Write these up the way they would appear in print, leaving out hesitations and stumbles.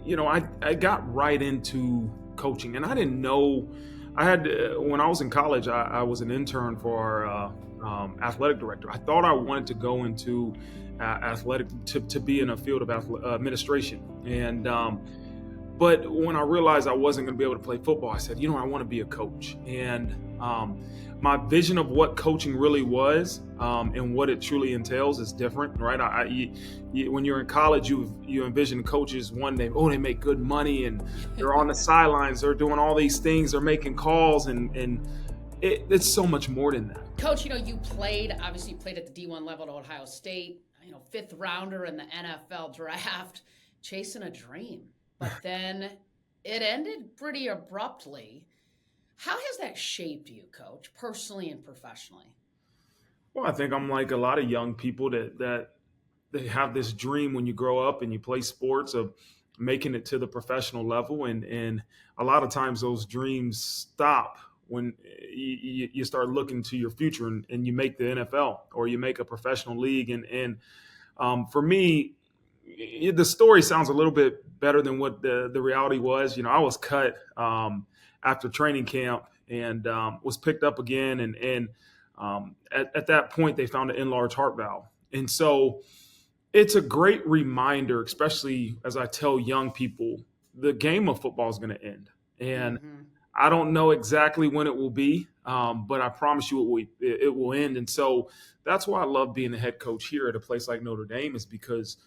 I got right into coaching, and I didn't know. When I was in college, I was an intern for our athletic director. I thought I wanted to go into athletic to be in a field of administration, and but when I realized I wasn't going to be able to play football, I said, I want to be a coach. And my vision of what coaching really was and what it truly entails is different, right? When you're in college, you envision coaches they make good money and they're on the sidelines, they're doing all these things, they're making calls, and it's so much more than that. Coach, you obviously played at the D1 level at Ohio State, fifth rounder in the NFL draft, chasing a dream. But then it ended pretty abruptly. How has that shaped you, Coach, personally and professionally? Well, I think I'm like a lot of young people that they have this dream when you grow up and you play sports of making it to the professional level. And a lot of times those dreams stop when you start looking to your future and you make the NFL or you make a professional league. And for me, the story sounds a little bit better than what the reality was. I was cut after training camp and was picked up again. And at that point, they found an enlarged heart valve. And so it's a great reminder, especially as I tell young people, the game of football is going to end. And I don't know exactly when it will be, but I promise you it will end. And so that's why I love being the head coach here at a place like Notre Dame, is because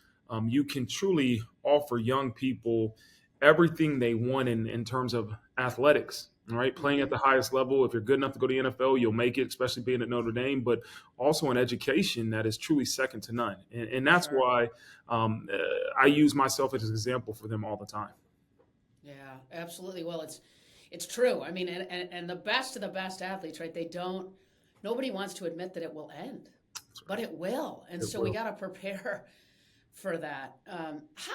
you can truly offer young people everything they want in terms of athletics, right? Playing at the highest level. If you're good enough to go to the NFL, you'll make it, especially being at Notre Dame, but also an education that is truly second to none. And that's why I use myself as an example for them all the time. Yeah, absolutely. Well, it's true. I mean, and the best of the best athletes, right? Nobody wants to admit that it will end, but it will. And so we got to prepare for that. How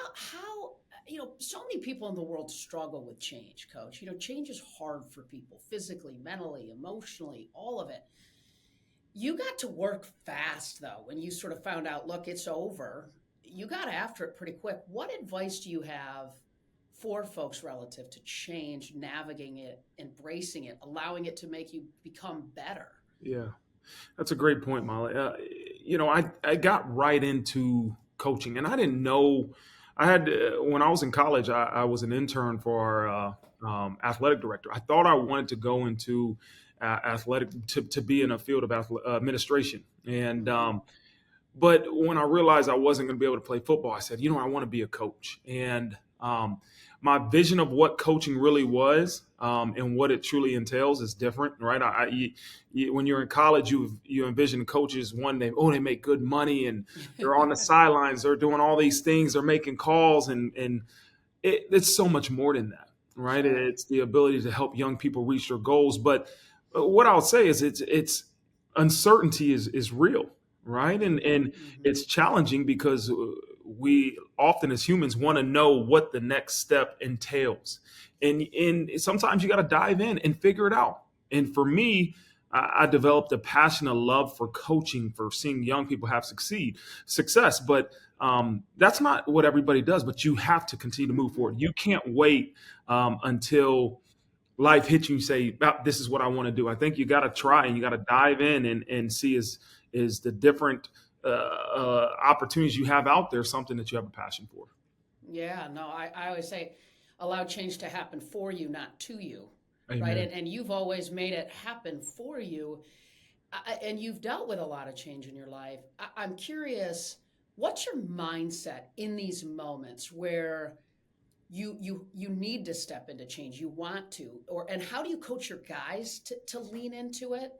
so many people in the world struggle with change, Coach. Change is hard for people physically, mentally, emotionally, all of it. You got to work fast, though, when you sort of found out, look, it's over. You got after it pretty quick. What advice do you have for folks relative to change, navigating it, embracing it, allowing it to make you become better? Yeah, that's a great point, Molly. I got right into coaching, and I didn't know. When I was in college, I was an intern for our athletic director. I thought I wanted to go into athletic to be in a field of administration, and but when I realized I wasn't going to be able to play football, I said, I want to be a coach. And my vision of what coaching really was and what it truly entails is different, right? When you're in college, you envision coaches they make good money and they're on the sidelines, they're doing all these things, they're making calls, and it's so much more than that, right? It's the ability to help young people reach their goals. But what I'll say is it's uncertainty is real, right? And it's challenging because we often as humans want to know what the next step entails. And sometimes you got to dive in and figure it out. And for me, I developed a passion, a love for coaching, for seeing young people have success. But that's not what everybody does, but you have to continue to move forward. You can't wait until life hits you and say, this is what I want to do. I think you got to try and you got to dive in and see is the different opportunities you have out there something that you have a passion for. Yeah, no, I always say allow change to happen for you, not to you. Amen. Right? And you've always made it happen for you. And you've dealt with a lot of change in your life. I'm curious, what's your mindset in these moments where you need to step into change, you want to, and how do you coach your guys to lean into it?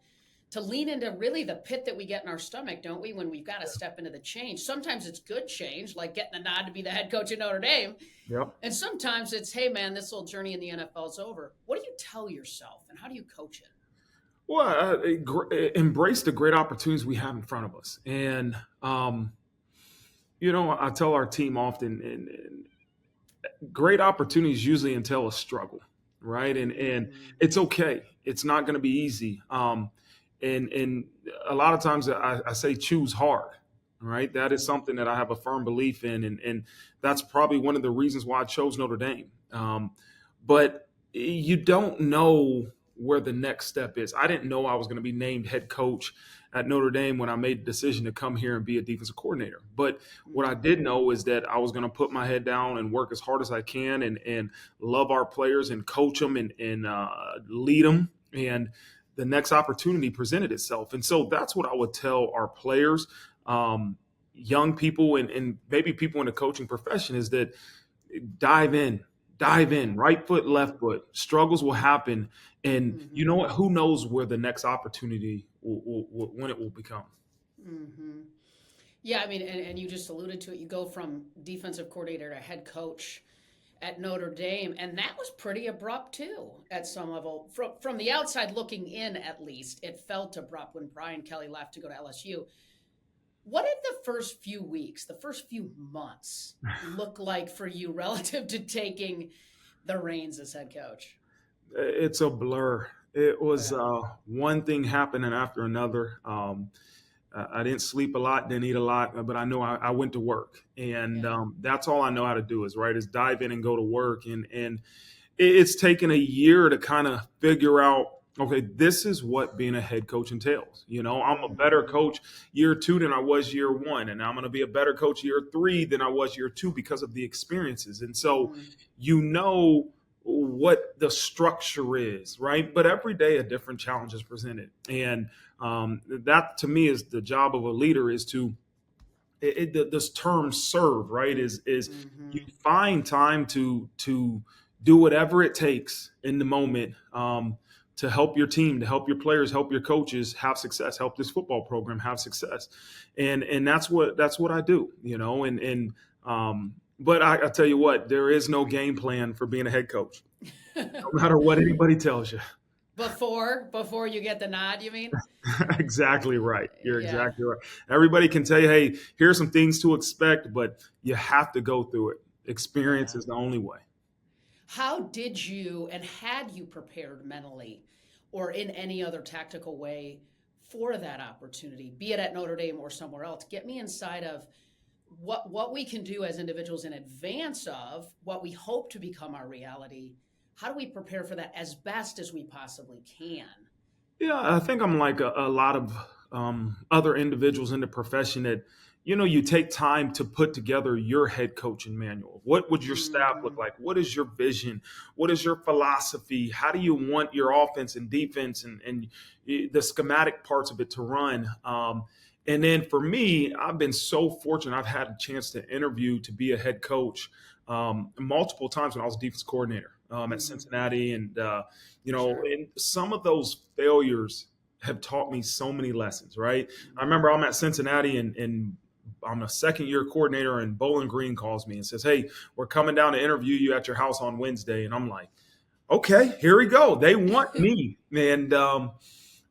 To lean into really the pit that we get in our stomach, don't we, when we've got to step into the change. Sometimes it's good change, like getting the nod to be the head coach at Notre Dame. Yep. And sometimes it's, hey, man, this little journey in the NFL is over. What do you tell yourself, and how do you coach it? Well, embrace the great opportunities we have in front of us. And, I tell our team often, and great opportunities usually entail a struggle, right? And it's okay. It's not going to be easy. And a lot of times I say choose hard, All right. That is something that I have a firm belief in. And that's probably one of the reasons why I chose Notre Dame. But you don't know where the next step is. I didn't know I was going to be named head coach at Notre Dame when I made the decision to come here and be a defensive coordinator. But what I did Mm-hmm. know is that I was going to put my head down and work as hard as I can and love our players and coach them and lead them. And the next opportunity presented itself. And so that's what I would tell our players, um, young people, and maybe people in the coaching profession is that dive in, dive Yeah. in, right foot, left foot. Struggles will happen. And you know Mm-hmm. what? Who knows where the next opportunity when it will become. Mm-hmm. Yeah, I mean, and you just alluded to it. You go from defensive coordinator to head coach at Notre Dame, and that was pretty abrupt too at some level. From the outside looking in, at least, it felt abrupt when Brian Kelly left to go to LSU. What did the first few weeks, the first few months look like for you relative to taking the reins as head coach? It's a blur. It was Yeah, one thing happening after another. I didn't sleep a lot, didn't eat a lot, but I know I went to work, and yeah. that's all I know how to do is dive in and go to work, and it's taken a year to kind of figure out. Okay, this is what being a head coach entails. I'm a better Mm-hmm. coach year two than I was year one, and I'm going to be a better coach year three than I was year two because of the experiences. And so, Mm-hmm. you know what the structure is, right? But every day a different challenge is presented, and that to me is the job of a leader is to this term serve, right, is you Mm-hmm. find time to do whatever it takes in the moment, to help your team, to help your players, help your coaches have success, help this football program have success, and that's what I do, but I tell you what, there is no game plan for being a head coach, no matter what anybody tells you. Before you get the nod, you mean? Exactly right. You're Yeah, exactly right. Everybody can tell you, hey, here's some things to expect, but you have to go through it. Experience yeah. is the only way. How did you and had you prepared mentally or in any other tactical way for that opportunity, be it at Notre Dame or somewhere else? Get me inside of what we can do as individuals in advance of what we hope to become our reality. How do we prepare for that as best as we possibly can? Yeah, I think I'm like a lot of other individuals in the profession that, you take time to put together your head coaching manual. What would your staff look Mm-hmm. like? What is your vision? What is your philosophy? How do you want your offense and defense and the schematic parts of it to run? And then for me, I've been so fortunate. I've had a chance to interview to be a head coach multiple times when I was defense coordinator at Mm-hmm. Cincinnati, and Sure. and some of those failures have taught me so many lessons, right? I remember Mm-hmm. I'm at Cincinnati and I'm a second year coordinator, and Bowling Green calls me and says, "Hey, we're coming down to interview you at your house on Wednesday." And I'm like, "Okay, here we go. They want me." And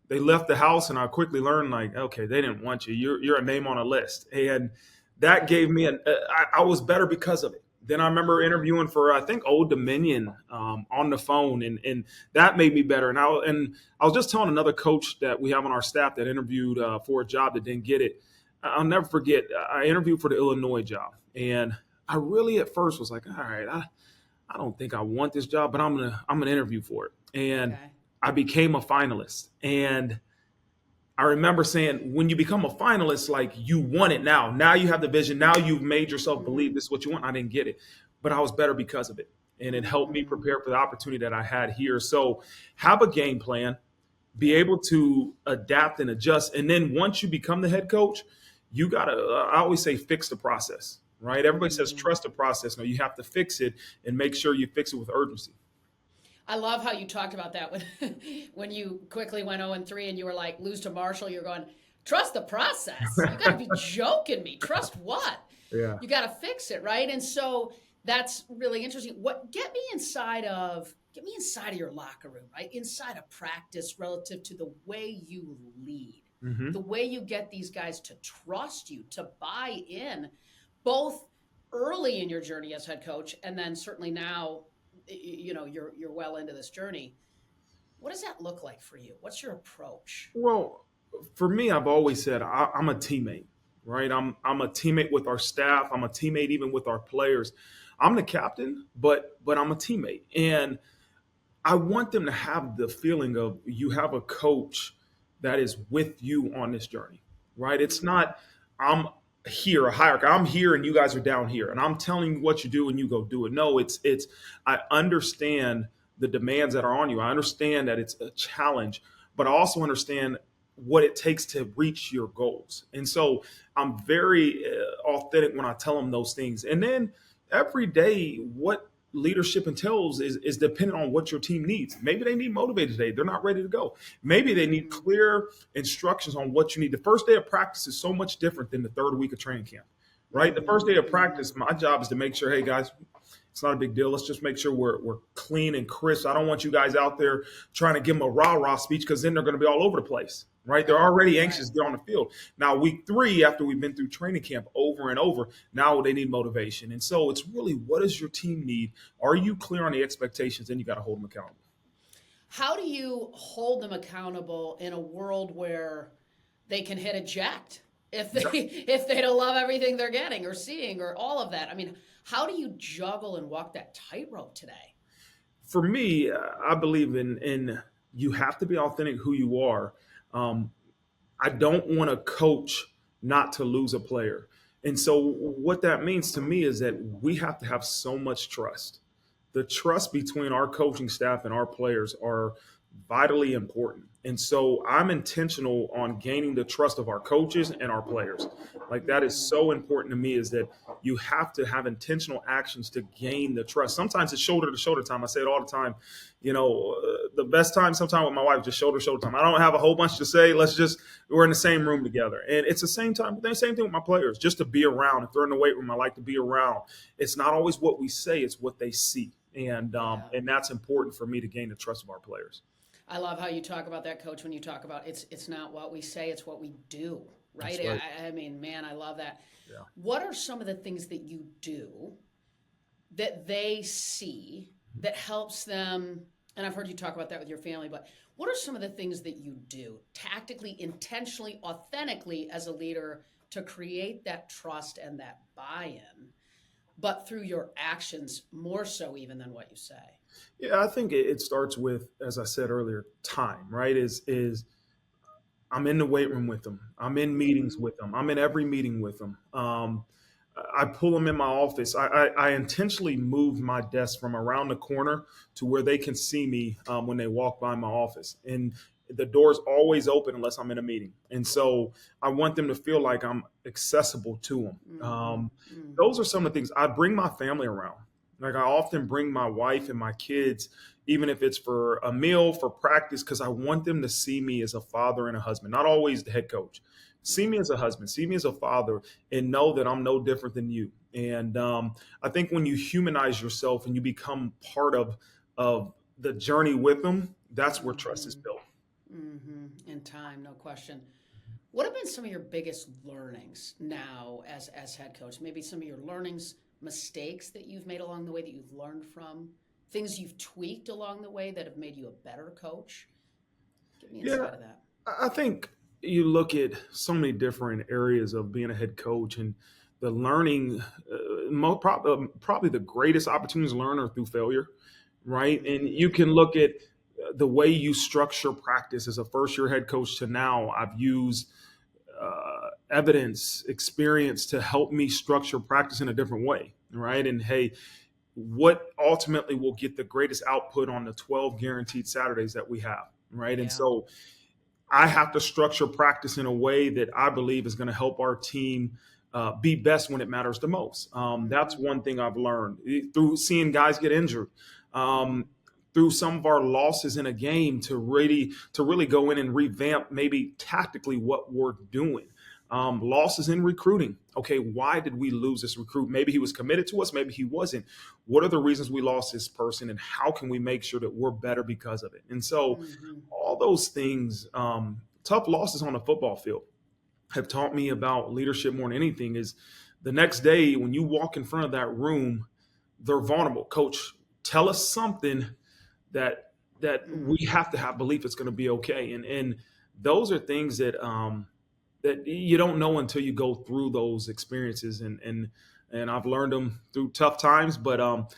they left the house, and I quickly learned, like, okay, they didn't want you. You're a name on a list, and that gave me I was better because of it. Then I remember Uh-huh. interviewing for I think Old Dominion on the phone, and that made me better. And I was just telling another coach that we have on our staff that interviewed for a job that didn't get it. I'll never forget. I interviewed for the Illinois job, and I really at first was like, all right, I don't think I want this job, but I'm gonna interview for it. And Okay. I became a finalist. And I remember saying, when you become a finalist, like you want it now. Now you have the vision. Now you've made yourself believe Mm-hmm. this is what you want. I didn't get it, but I was better because of it. And it helped me Mm-hmm. prepare for the opportunity that I had here. So have a game plan, be Yeah. able to adapt and adjust. And then once you become the head coach, you got to, I always say, fix the process, right? Everybody says Mm-hmm. trust the process. No, you have to fix it and make sure you fix it with urgency. I love how you talked about that when when you quickly went 0-3 and you were like lose to Marshall. You're going trust the process. You got to be joking me. Trust what? Yeah. You got to fix it, right? And so that's really interesting. What get me inside of your locker room, right? Inside of practice relative to the way you lead, the Hmm. way you get these guys to trust you, to buy in, both early in your journey as head coach and then certainly now you're well into this journey. What does that look like for you? What's your approach? Well, for me, I've always said I'm a teammate, right? I'm a teammate with our staff. I'm a teammate even with our players. I'm the captain, but I'm a teammate, and I want them to have the feeling of you have a coach that is with you on this journey, right? It's Mm-hmm. not I'm here a hierarchy. I'm here and you guys are down here, and I'm telling you what you do and you go do it. No, it's I understand the demands that are on you. I understand that it's a challenge, but I also understand what it takes to reach your goals. And so I'm very authentic when I tell them those things. And then every day, what leadership entails is dependent on what your team needs. Maybe they need motivated today. They're not ready to go. Maybe they need Mm-hmm. clear instructions on what you need. The first day of practice is so much different than the third week of training camp, right? The first day of Mm-hmm. practice, my job is to make sure, hey guys, it's not a big deal. Let's just make sure we're clean and crisp. I don't want you guys out there trying to give them a rah-rah speech because then they're going to be all over the place, right? They're Right. already Right. anxious to get on the field. Now, week 3, after we've been through training camp over and over, now they need motivation. And so it's really, what does your team need? Are you clear on the expectations? Then you got to hold them accountable. How do you hold them accountable in a world where they can hit eject if they if they don't love everything they're getting or seeing or all of that? I mean, how do you juggle and walk that tightrope today? For me, I believe in you have to be authentic who you are. Um, I don't want a coach not to lose a player. And so what that means to me is that we have to have so much trust. The trust between our coaching staff and our players are vitally important. And so I'm intentional on gaining the trust of our coaches and our players. Like that is Mm-hmm. so important to me is that you have to have intentional actions to gain the trust. Sometimes it's shoulder to shoulder time. I say it all the time. The best time sometimes with my wife just shoulder to shoulder time. I don't have a whole bunch to say. We're in the same room together. And it's the same time, the same thing with my players, just to be around. If they're in the weight room, I like to be around. It's not always what we say, it's what they see. Yeah. And that's important for me to gain the trust of our players. I love how you talk about that, coach, when you talk about it's not what we say, it's what we do, right? That's right. I mean, man, I love that. Yeah. What are some of the things that you do that they see that helps them? And I've heard you talk about that with your family, but what are some of the things that you do tactically, intentionally, authentically as a leader to create that trust and that buy in, but through your actions more so even than what you say? Yeah, I think it starts with, as I said earlier, time, right? Is I'm in the weight room with them. I'm in meetings Mm-hmm. with them. I'm in every meeting with them. I pull them in my office. I intentionally moved my desk from around the corner to where they can see me when they walk by my office. And the door's always open unless I'm in a meeting. And so I want them to feel like I'm accessible to them. Mm-hmm. Mm-hmm. Those are some of the things. I bring my family around. Like I often bring my wife and my kids, even if it's for a meal, for practice, because I want them to see me as a father and a husband, not always the head coach. See me Yeah. as a husband, see me as a father, and know that I'm no different than you. And I think when you humanize yourself and you become part of the journey with them, that's where trust is Mm-hmm. built. Mm-hmm. In time, no question. What have been some of your biggest learnings now as head coach? Maybe some of your learnings, mistakes that you've made along the way that you've learned from, things you've tweaked along the way that have made you a better coach? Give me Yeah, inside of that. I think you look at so many different areas of being a head coach and the learning, probably the greatest opportunities to learn are through failure, right? And you Mm-hmm. can look at the way you structure practice as a first year head coach to now. I've used evidence, experience to help me structure practice in a different way, right? And hey, what ultimately will get the greatest output on the 12 guaranteed Saturdays that we have, right? And Yeah. so I have to structure practice in a way that I believe is going to help our team be best when it matters the most. That's Mm-hmm. one thing I've learned through seeing guys get injured, Mm-hmm. um, through some of our losses in a game to really go in and revamp maybe tactically what we're doing. Losses in recruiting. Okay, why did we lose this recruit? Maybe he was committed to us, maybe he wasn't. What are the reasons we lost this person, and how can we make sure that we're better because of it? And so Mm-hmm. all those things, tough losses on the football field have taught me about leadership more than anything. Is the next day when you walk in front of that room, they're vulnerable. Coach, tell us something that we Mm-hmm. have to have belief it's going to be okay. And those are things that that you don't know until you go through those experiences, and I've learned them through tough times. But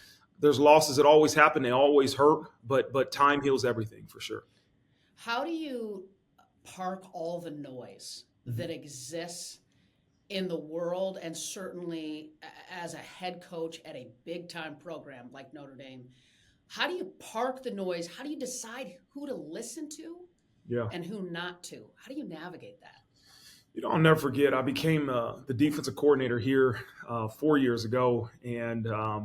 there's losses that always happen; they always hurt. But time heals everything for sure. How do you park all the noise Mhm. that exists in the world, and certainly as a head coach at a big time program like Notre Dame? How do you park the noise? How do you decide who to listen to Yeah. and who not to? How do you navigate that? I'll never forget. I became the defensive coordinator here 4 years ago, and uh,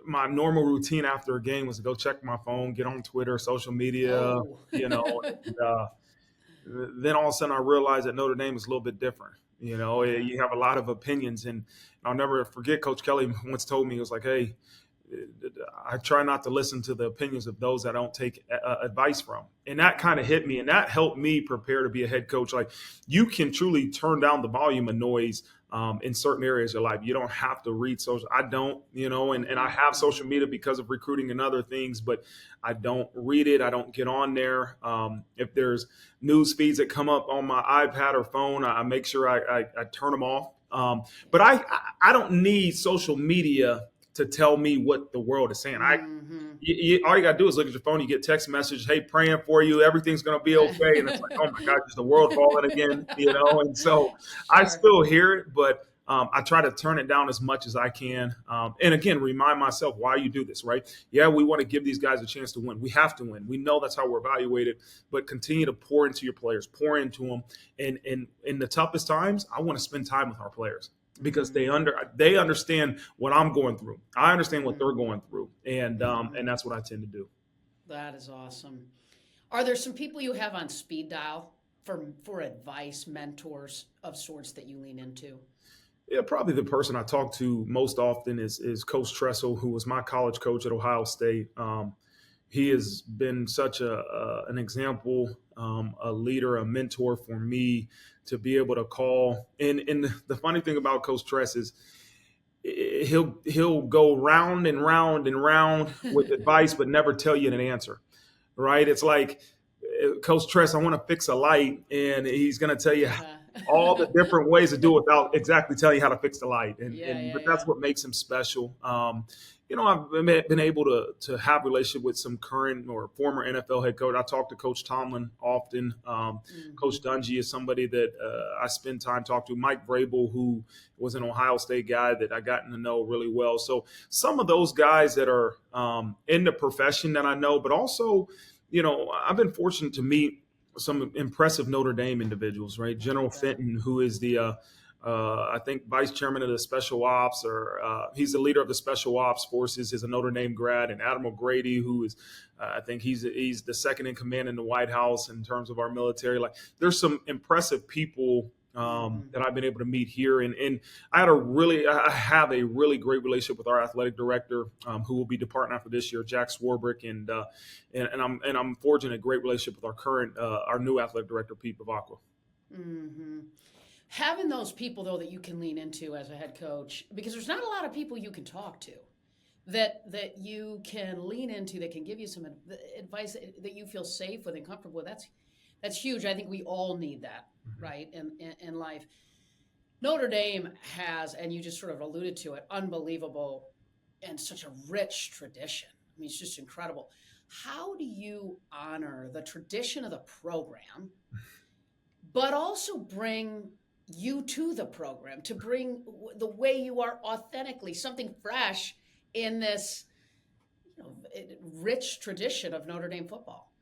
my normal routine after a game was to go check my phone, get on Twitter, social media, Oh. and then all of a sudden I realized that Notre Dame is a little bit different. Yeah. You have a lot of opinions, and I'll never forget. Coach Kelly once told me, he was like, "Hey, I try not to listen to the opinions of those I don't take advice from." And that kind of hit me, and that helped me prepare to be a head coach. Like, you can truly turn down the volume of noise in certain areas of life. You don't have to read social. I don't, and I Mm-hmm, have mm-hmm. social media because of recruiting and other things, but I don't read it. I don't get on there. If there's news feeds that come up on my iPad or phone, I make sure I turn them off. But Yeah. I don't need social media to tell me what the world is saying. Mm-hmm. All you got to do is look at your phone. You get text message, "Hey, praying for you. Everything's going to be Yeah. okay." And it's like, oh my God, is the world falling again? And so I Sure. still hear it, but I try to turn it down as much as I can. And again, remind myself why you do this, right? Yeah, we want to give these guys a chance to win. We have to win. We know that's how we're evaluated, but continue to pour into your players, pour into them. And in the toughest times, I want to spend time with our players because Mm-hmm. they understand what I'm going through. I understand what they're Mm-hmm. going through, Mm-hmm. and that's what I tend to do. That is awesome. Are there some people you have on speed dial for advice, mentors of sorts that you lean into? Yeah, probably the person I talk to most often is Coach Tressel, who was my college coach at Ohio State. He has been such an example, a leader, a mentor for me to be able to call. And the funny thing about Coach Tress is he'll go round and round and round with advice, but never tell you an answer. Right? It's like, Coach Tress, I want to fix a light, and he's going to tell you all the Uh-huh. different ways to do it without exactly telling you how to fix the light. Yeah, But yeah, yeah. that's what makes him special. I've been able to have a relationship with some current or former NFL head coach. I talk to Coach Tomlin often. Mm-hmm. Coach Dungy is somebody that I spend time talking to. Mike Vrabel, who was an Ohio State guy that I gotten to know really well. So some of those guys that are in the profession that I know, but also, I've been fortunate to meet some impressive Notre Dame individuals, right? I General bet. Fenton, who is I think, vice chairman of the special ops, or he's the leader of the special ops forces, is a Notre Dame grad, and Admiral Grady, who is, I think he's the second in command in the White House in terms of our military. Like, there's some impressive people Mm-hmm. that I've been able to meet here, and I have a really great relationship with our athletic director, who will be departing after this year, Jack Swarbrick, and I'm forging a great relationship with our new athletic director, Pete Bavacqua. Mm-hmm. Having those people though that you can lean into as a head coach, because there's not a lot of people you can talk to that you can lean into that can give you some advice that you feel safe with and comfortable with. That's huge. I think we all need that, right? In life, Notre Dame has, and you just sort of alluded to it, unbelievable and such a rich tradition. I mean, it's just incredible. How do you honor the tradition of the program, but also bring you to the program, to bring the way you are authentically, something fresh in this rich tradition of Notre Dame football?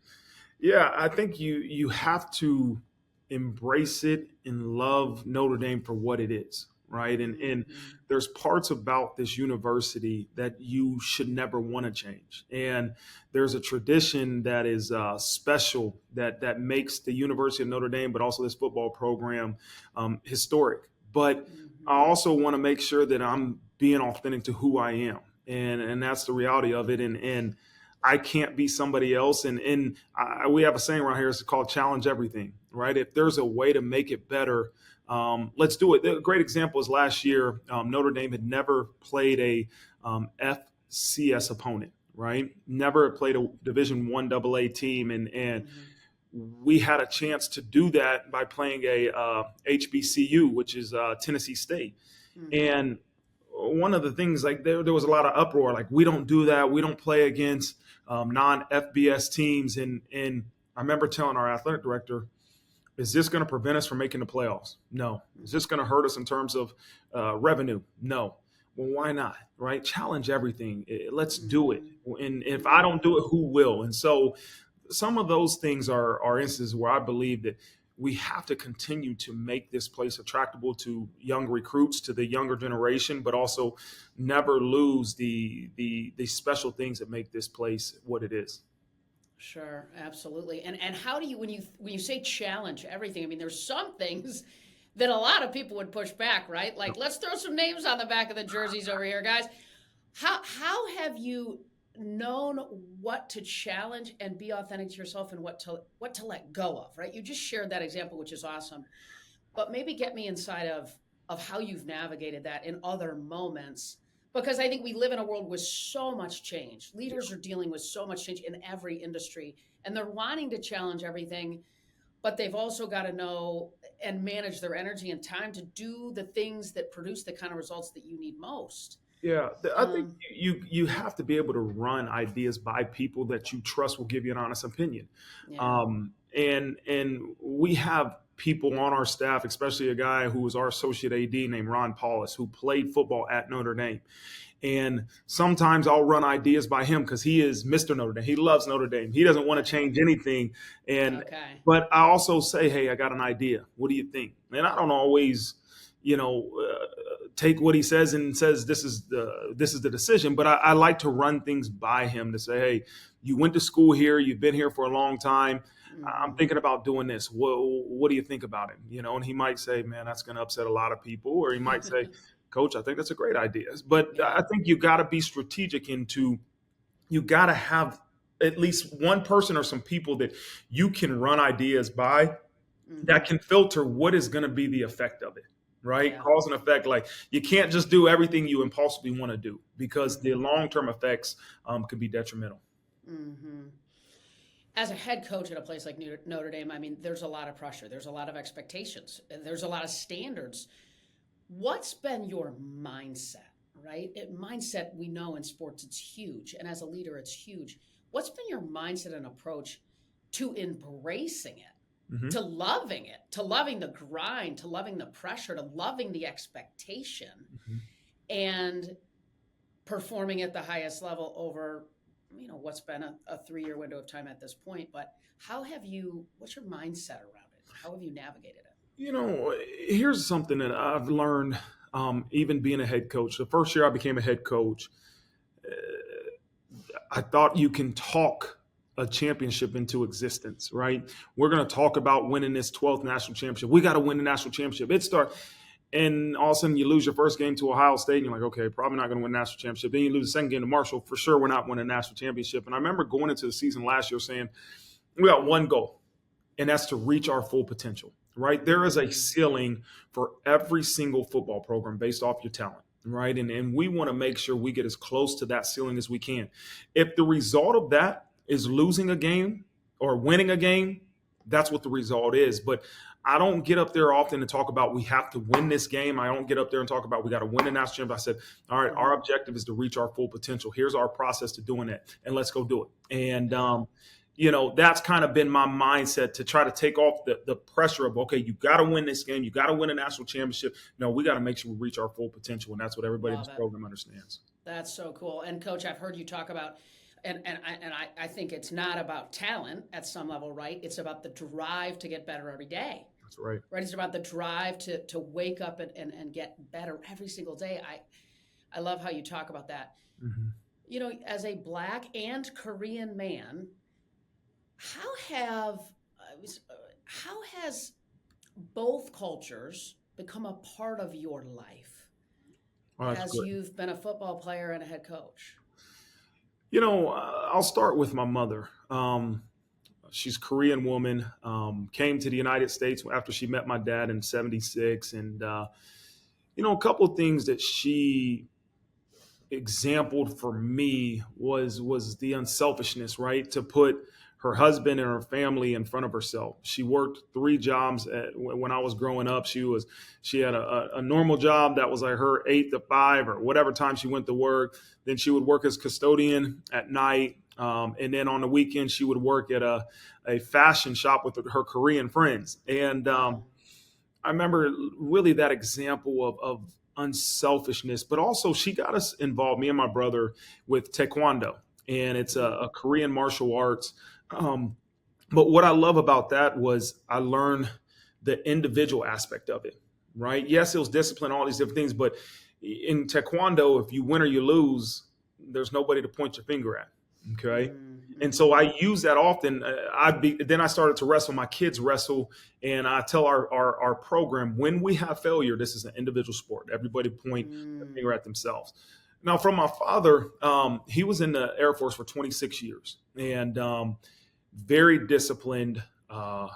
Yeah, I think you have to embrace it and love Notre Dame for what it is, right? And Mm-hmm. there's parts about this university that you should never want to change. And there's a tradition that is special that makes the University of Notre Dame, but also this football program, historic. But I Mm-hmm. also want to make sure that I'm being authentic to who I am, and that's the reality of it. And I can't be somebody else. And we have a saying around here, it's called challenge everything, right? If there's a way to make it better, let's do it. A great example is last year, Notre Dame had never played a FCS opponent, right? Never played a Division I AA team. And Mm-hmm. we had a chance to do that by playing a HBCU, which is Tennessee State. Mm-hmm. And one of the things, like there was a lot of uproar, like we don't do that, we don't play against non FBS teams. And I remember telling our athletic director, is this going to prevent us from making the playoffs? No. Is this going to hurt us in terms of revenue? No. Well, why not? Right? Challenge everything. Let's do it. Mm-hmm. And if I Mm-hmm. don't do it, who will? And so some of those things are instances where I believe that we have to continue to make this place attractable to young recruits, to the younger generation, but also never lose the special things that make this place what it is. Sure, absolutely. And how do you when you say challenge everything? I mean, there's some things that a lot of people would push back, right? Like, let's throw some names on the back of the jerseys over here, guys. How have you known what to challenge and be authentic to yourself and what to let go of, right? You just shared that example, which is awesome. But maybe get me inside of how you've navigated that in other moments, because I think we live in a world with so much change. Leaders are dealing with so much change in every industry, and they're wanting to challenge everything, but they've also got to know and manage their energy and time to do the things that produce the kind of results that you need most. Yeah, I think um, you have to be able to run ideas by people that you trust will give you an honest opinion. yeah. And we have people on our staff, especially a guy who was our associate AD named Ron Paulus, who played football at Notre Dame. And sometimes I'll run ideas by him because he is Mr. Notre Dame. He loves Notre Dame. He doesn't want to change anything. And Okay. but I also say, hey, I got an idea. What do you think? And I don't always, take what he says and says this is the decision. But I like to run things by him to say, hey, you went to school here. You've been here for a long time. I'm Hmm. thinking about doing this. What do you think about it? And he might say, man, that's going to upset a lot of people. Or he might say, coach, I think that's a great idea. But Yeah. I think you got to be strategic you got to have at least one person or some people that you can run ideas by that Hmm. can filter what is going to be the effect of it, right? Yeah. Cause and effect. Like you can't just do everything you impulsively want to do because the Hmm. long-term effects could be detrimental. Hmm. As a head coach at a place like Notre Dame, I mean, there's a lot of pressure, there's a lot of expectations, there's a lot of standards. What's been your mindset, right? Mindset, we know in sports, it's huge. And as a leader, it's huge. What's been your mindset and approach to embracing it, Hmm. to loving the grind, to loving the pressure, to loving the expectation, Hmm. and performing at the highest level over, what's been a 3 year window of time at this point? But what's your mindset around it? How have you navigated it? You know, here's something that I've learned, even being a head coach. The first year I became a head coach, I thought you can talk a championship into existence, right? We're going to talk about winning this 12th national championship. We got to win the national championship. And all of a sudden you lose your first game to Ohio State, and you're like, okay, probably not going to win the national championship. Then you lose the second game to Marshall. For sure, we're not winning the national championship. And I remember going into the season last year saying, we got one goal, and that's to reach our full potential, right? There is a Mm-hmm. ceiling for every single football program based off your talent, right? And we want to make sure we get as close to that ceiling as we can. If the result of that is losing a game or winning a game, that's what the result is. But I don't get up there often to talk about we have to win this game. I don't get up there and talk about we got to win the national championship. I said, all right, our Mm-hmm. objective is to reach our full potential. Here's our process to doing it, and let's go do it. And Yeah. that's kind of been my mindset to try to take off the pressure of, okay, you got to win this game. You got to win a national championship. No, we got to make sure we reach our full potential. And that's what everybody in Love this it. program understands. That's so cool. And coach, I've heard you talk about, and I think it's not about talent at some level, right? It's about the drive to get better every day, That's right. right? It's about the drive to wake up and get better every single day. I love how you talk about that. Mm-hmm. As a Black and Korean man, how have how has both cultures become a part of your life Oh, that's as great. you've been a football player and a head coach? I'll start with my mother. She's a Korean woman, came to the United States after she met my dad in 76. And, a couple of things that she exampled for me was the unselfishness, right? To put her husband and her family in front of herself. She worked 3 jobs when I was growing up. She had a normal job that was like her 8 to 5 or whatever time she went to work. Then she would work as custodian at night. And then on the weekend, she would work at a fashion shop with her Korean friends. And Wow. I remember really that example of unselfishness, but also she got us involved, me and my brother, with Taekwondo. And it's a Korean martial arts. Um, but what I love about that was I learned the individual aspect of it, right? Yes, it was discipline, all these different things, but in Taekwondo, if you win or you lose, there's nobody to point your finger at. Okay. And so I use that often. Then I started to wrestle. My kids wrestle, and I tell our program when we have failure, this is an individual sport. Everybody point the finger at themselves. Now, from my father, he was in the Air Force for 26 years, and very disciplined,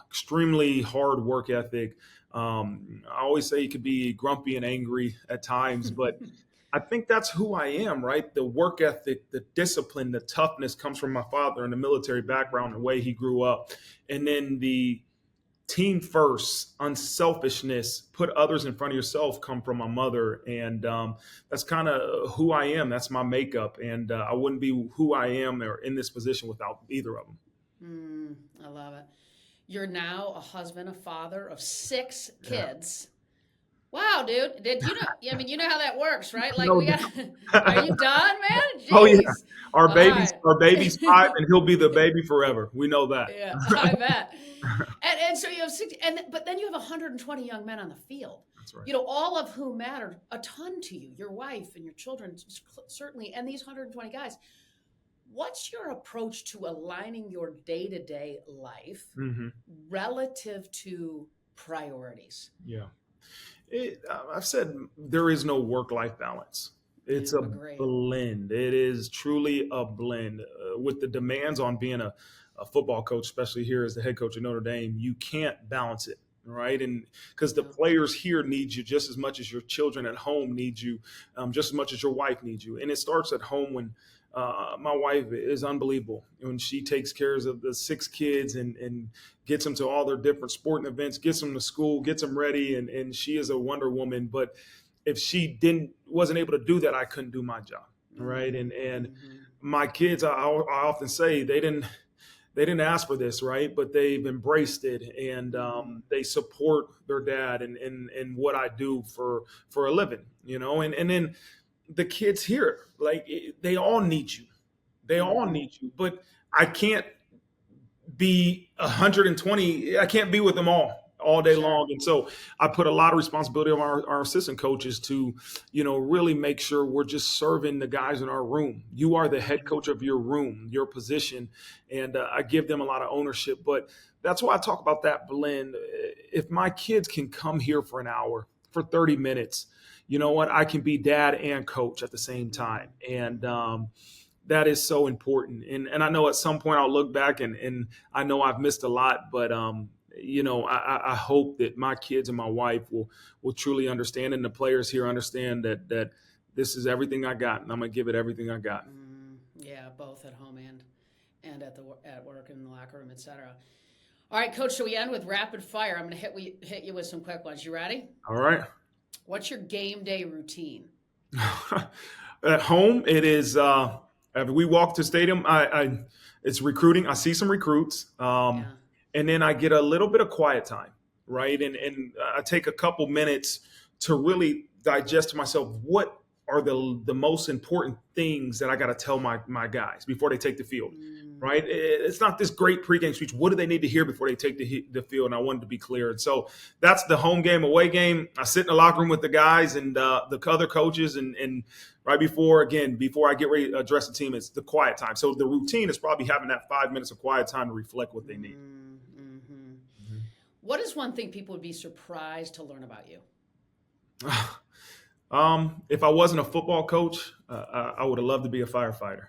extremely hard work ethic. I always say he could be grumpy and angry at times, but I think that's who I am, right? The work ethic, the discipline, the toughness comes from my father and the military background, the way he grew up. And then the team first, unselfishness, put others in front of yourself come from my mother. And that's kind of who I am. That's my makeup. And I wouldn't be who I am or in this position without either of them. I love it. You're now a husband, a father of 6 Yeah. kids. Wow, dude. Did you know? I mean, you know how that works, right? Like, No, we got. Are you done, man? oh yeah. Jeez. Our All baby's right. our baby's 5 and he'll be the baby forever. We know that. Yeah, I bet. And so you have 60, but then you have 120 young men on the field. That's right. All of whom matter a ton to you, your wife and your children, certainly, and these 120 guys. What's your approach to aligning your day-to-day life Hmm. relative to priorities? Yeah. I've said there is no work-life balance. It's Yeah, a agree. blend. It is truly a blend. With the demands on being a football coach, especially here as the head coach of Notre Dame, you can't balance it, right? And because the Yeah. players here need you just as much as your children at home need you, just as much as your wife needs you. And it starts at home when my wife is unbelievable when she takes care of the 6 kids and gets them to all their different sporting events, gets them to school, gets them ready, and she is a Wonder Woman. But if she wasn't able to do that, I couldn't do my job, right? And Mm-hmm. my kids, I often say they didn't ask for this, right? But they've embraced it, and Mm-hmm. they support their dad and what I do for a living, and then the kids here, like they all need you. They all Mm-hmm. need you. But I can't be 120. I can't be with them all day Sure. long. And so I put a lot of responsibility on our assistant coaches to, really make sure we're just serving the guys in our room. You are the head Mm-hmm. coach of your room, your position. And I give them a lot of ownership. But that's why I talk about that blend. If my kids can come here for an hour, for 30 minutes, you know what? I can be dad and coach at the same time. And Mm-hmm. that is so important. And I know at some point I'll look back and I know I've missed a lot, but I hope that my kids and my wife will truly understand, and the players here understand that this is everything I got, and I'm gonna give it everything I got. Yeah, both at home and at work in the locker room, etc. All right, Coach. So we end with rapid fire. I'm going to hit you with some quick ones. You ready? All right. What's your game day routine? At home, it is. After we walk to stadium, it's recruiting. I see some recruits, Yeah. and then I get a little bit of quiet time, right? And I take a couple minutes to really digest to myself what are the most important things that I got to tell my guys before they take the field, Mm, right? It's not this great pregame speech. What do they need to hear before they take the field? And I wanted to be clear. And so that's the home game, away game. I sit in the locker room with the guys and the other coaches, and right before I get ready to address the team, it's the quiet time. So the routine is probably having that 5 minutes of quiet time to reflect what they need. mm-hmm. Mhm. What is one thing people would be surprised to learn about you? If I wasn't a football coach, I would have loved to be a firefighter.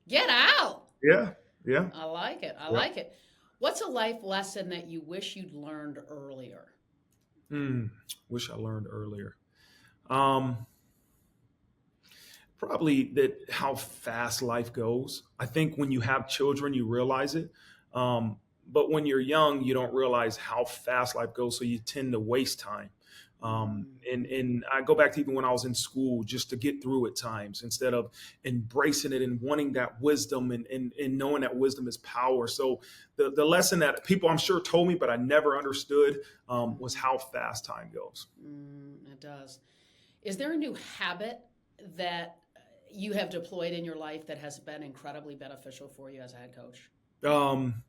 Get out. Yeah, yeah, I like it. I yeah. like it. What's a life lesson that you wish you'd learned earlier? Hmm. Wish I learned earlier. Um, Probably that how fast life goes. I think when you have children, you realize it. But when you're young, you don't realize how fast life goes, so you tend to waste time. And I go back to even when I was in school, just to get through at times, instead of embracing it and wanting that wisdom, and knowing that wisdom is power. So the lesson that people, I'm sure, told me, but I never understood, was how fast time goes. It does. Is there a new habit that you have deployed in your life that has been incredibly beneficial for you as a head coach? Um,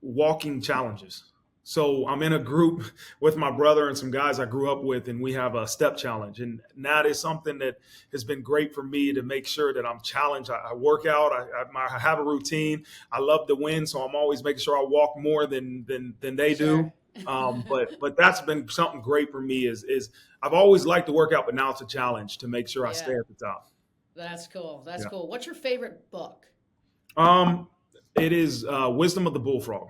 Walking challenges. So I'm in a group with my brother and some guys I grew up with, and we have a step challenge. And that is something that has been great for me to make sure that I'm challenged. I work out. I have a routine. I love to win, so I'm always making sure I walk more than they Sure. do. But that's been something great for me. Is I've always liked to work out, but now it's a challenge to make sure I stay Yeah, at the top. that's cool. That's Yeah. cool. What's your favorite book? Um, it is Wisdom of the Bullfrog.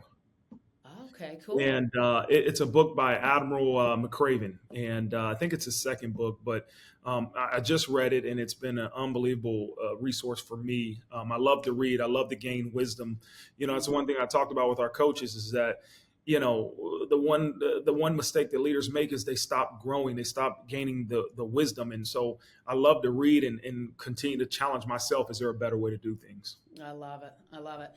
Okay, cool. And it's a book by Admiral McCraven, and I think it's his second book. But I just read it, and it's been an unbelievable resource for me. I love to read. I love to gain wisdom. It's one thing I talked about with our coaches is that the one mistake that leaders make is they stop growing, they stop gaining the wisdom. And so I love to read and continue to challenge myself. Is there a better way to do things? I love it. I love it.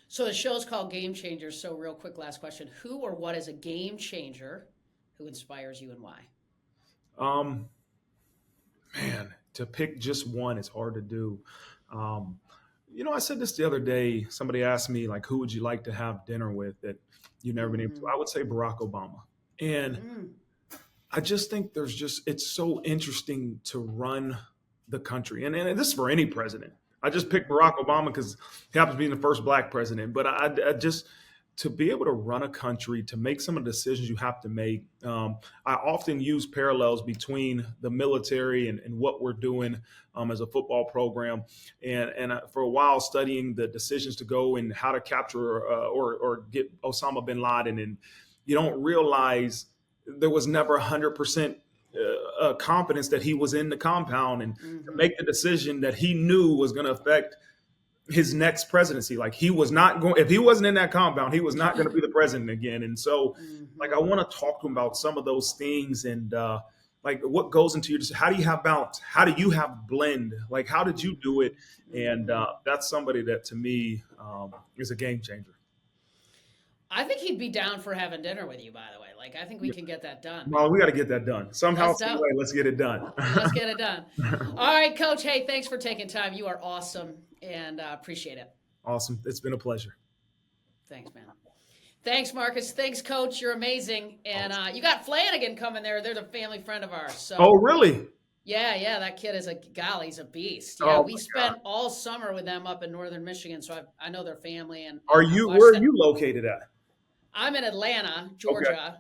So the show's called Game Changers. So real quick, last question: who or what is a game changer who inspires you and why? Um, Man, to pick just one is hard to do. Um, I said this the other day. Somebody asked me, like, who would you like to have dinner with that you've never been able to? Mm, I would say Barack Obama. And mm, I just think it's so interesting to run the country. And this is for any president. I just picked mm, Barack Obama because he happens to be the first black president. But I just, to be able to run a country, to make some of the decisions you have to make. I often use parallels between the military and what we're doing as a football program. And for a while, studying the decisions to go and how to capture or get Osama bin Laden. And you don't realize there was never 100% confidence that he was in the compound, and to mm-hmm, make the decision that he knew was going to affect his next presidency. Like, he was not going, if he wasn't in that compound, he was not going to be the president again. And so, like, I mm-hmm, want to talk to him about some of those things, and like, what goes into your, how do you have balance? How do you have blend? Like, how did you do mm-hmm, it? And mm-hmm. that's somebody that to me is a game changer. I think he'd be down for having dinner with you. By the way, like I think we Yeah. can get that done, man. Well, we got to get that done somehow, Let's some do. way. Let's get it done. Let's get it done. All right, Coach. Hey, thanks for taking time. You are awesome, and appreciate it. Awesome. It's been a pleasure. Thanks, man. Thanks, Marcus. Thanks, Coach. You're amazing. And Awesome. you got Flanagan coming there. They're a family friend of ours. Oh, So really? yeah, yeah, that kid is a golly, he's a beast. Yeah, Oh we my God. spent all summer with them up in northern Michigan, so I know their family, Are and I've you? watched Where are that. you located at? I'm in Atlanta, Okay. Georgia,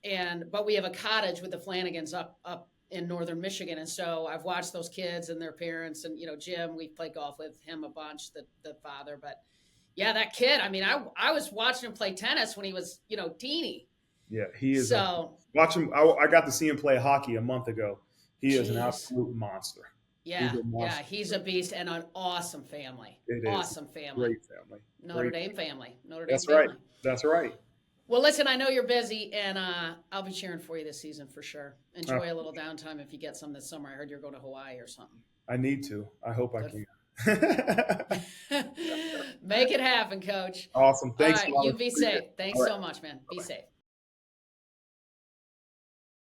and but we have a cottage with the Flanagans up in northern Michigan, and so I've watched those kids and their parents, and Jim. We played golf with him a bunch, the father, but yeah, that kid. I mean, I was watching him play tennis when he was teeny. Yeah, he is a So watch him. I got to see him play hockey a month ago. He is an jeez, absolute monster. He's yeah, a yeah, monster. he's a beast and an awesome family. It is Awesome family. great family. Notre Great. Dame family. Notre Dame That's right. family. That's right. Well, listen, I know you're busy, and I'll be cheering for you this season for sure. Uh, Enjoy a little downtime if you get some this summer. I heard you're going to Hawaii or something. I need to. I hope I Good. can. Make it happen, Coach. Awesome. All Thanks, right, you Molly. be Appreciate safe. it. Thanks All right. so much, man. Be Bye-bye. safe.